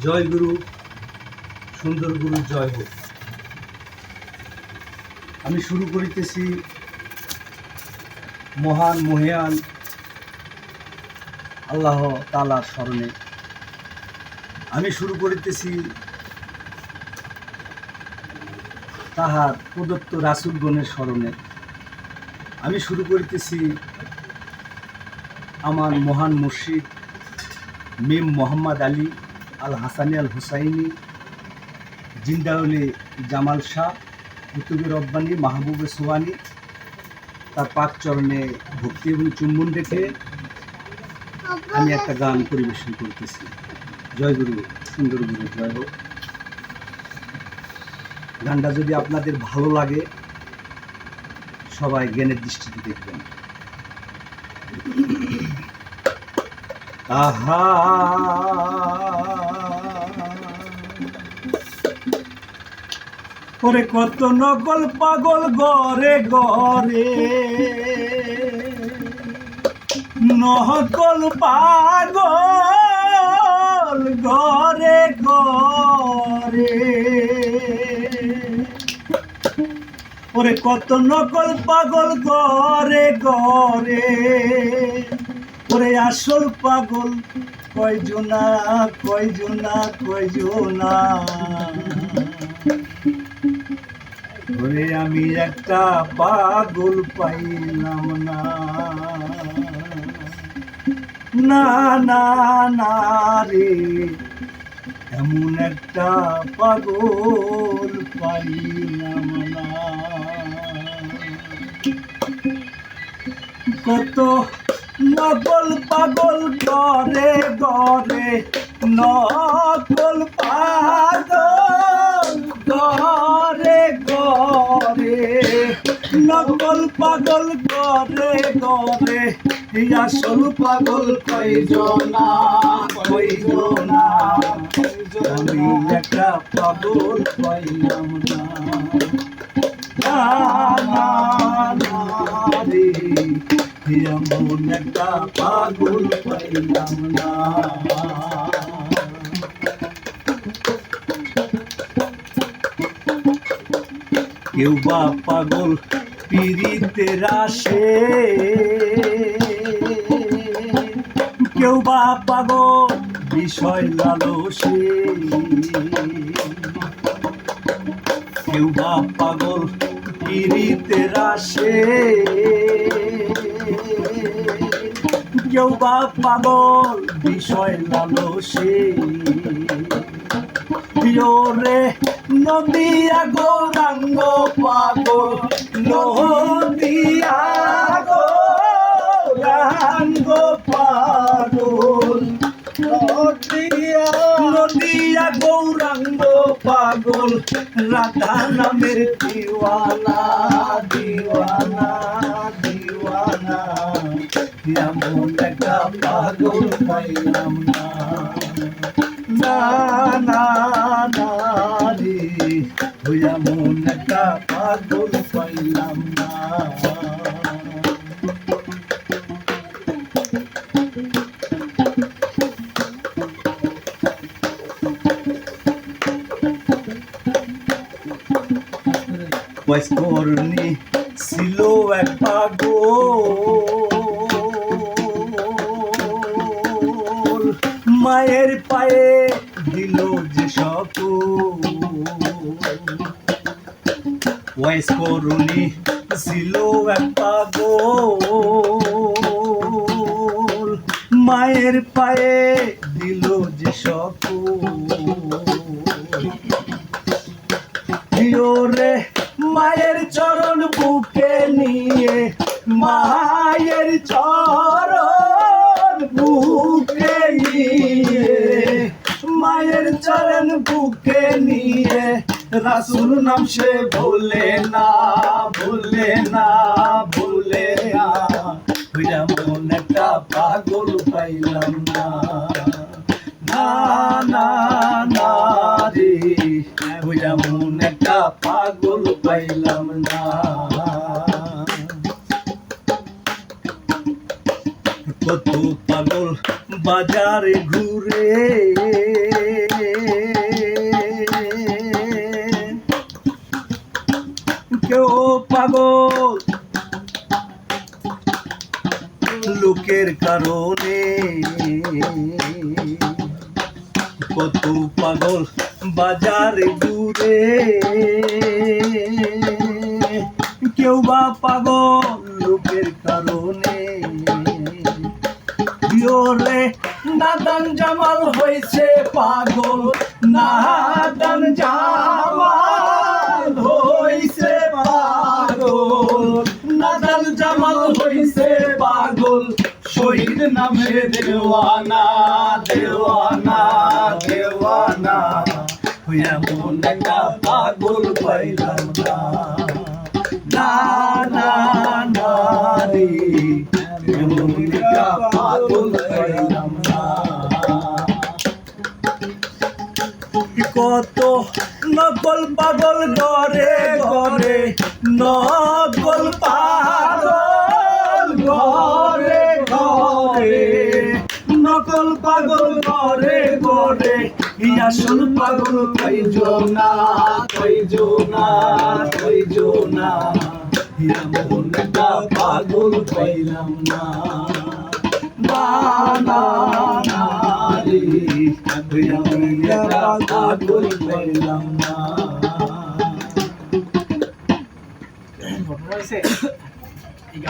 জয় গুরু, সুন্দর গুরু জয় হোক। আমি শুরু করিতেছি মহান মহিয়ান আল্লাহ তাআলার স্মরণে। আমি শুরু করিতেছি তাহার প্রদত্ত রাসূলগণের স্মরণে। আমি শুরু করিতেছি আমার মহান মুর্শিদ মিম মোহাম্মদ আলী আল হাসানি আল হুসাইনি জিন্দাউলি জামাল শাহ কুতুবে রব্বানি মাহবুবে সোহানি তার পাক চরণে ভক্তি এবং চুম্বন রেখে আমি একটা গান পরিবেশন করতেছি। জয় গুরু, সুন্দর গুরু জয় হোক। গানটা যদি আপনাদের ভালো লাগে সবাই জ্ঞানের দৃষ্টিতে দেখবেন। আহা ওরে কত নকল পাগল গরে গরে, নকল পাগল গরে গরে, ওরে কত নকল পাগল গরে গরে, ওরে আসল পাগল কয়জনা কয়জনা কয়জনা, ওরে আমি একটা পাগল পাইলাম না, না না না রে, এমন একটা পাগল পাইলাম না। কত নকল পাগল গরে গরে, নকল পাগল গরে গরে, নকল পাগল গরে গরে, আসল পাগল কয়জনা কয়জনা, আমি একটা পাগল পাইলাম না, না না না রে, এমন একটা পাগল পাইলাম না। কেউ বা পাগল পীড়িতের আসে, কেউ বা পাগল বিষয় লালসে, কেউ বা পাগল পীড়িতের আসে, কেউ বা পাগল বিষয় লালসে, রে নদিয়া গৌরাঙ্গ পাগল, নদিয়া গৌরাঙ্গ পাগল, নদিয়া গৌরাঙ্গ পাগল, রাধা নামের দিওয়ানা দিওয়ানা দিওয়ানা, এমন একটা পাগল পাইলাম না, না না না রে, এমন একটা পাগল পাইলাম না। বয়স্কর্ণী ছিল এক পাগল, মায়ের পায়ে দিল যে সকল, বয়স্কর্ণী ছিল এক পাগল, মায়ের পায়ে দিল যে সকল, রে মায়ের চরণ বুকে নিয়ে, মায়ের চরণ বুকে নিয়ে, মায়ের চরণ বুকে নিয়ে, রাসূল নাম সে ভুলে না ভুলে না ভুলে না, এমন একটা পাগল পাইলাম না, না না না রে, এমন একটা পাগল পাইলাম না। কত পাগল বাজারে ঘুরে, কেউ পাগল লোকের কারণে, কত পাগল বাজারে ঘুরে, কেউ বা পাগল লোকের কারণে। রে নাদান জামাল হয়েছে পাগল, নাদান জামাল হয়েছে পাগল, নাদান জামাল হয়েছে পাগল, শহীদ নামে দেওয়ানা দেওয়ানা দেওয়ানা, এমন একটা পাগল পাইলাম না, না না না রে, এমন একটা পাগল পাইলাম না। কত নকল পাগল ঘরে ঘরে, নকল পাগল ঘরে ঘরে, নকল পাগল ঘরে ঘরে, আসল পাগল কইজো না কইজো না কইজো না, এমন একটা পাগল পাইলাম না, না না না রে, এমন একটা পাগল পাইলাম না।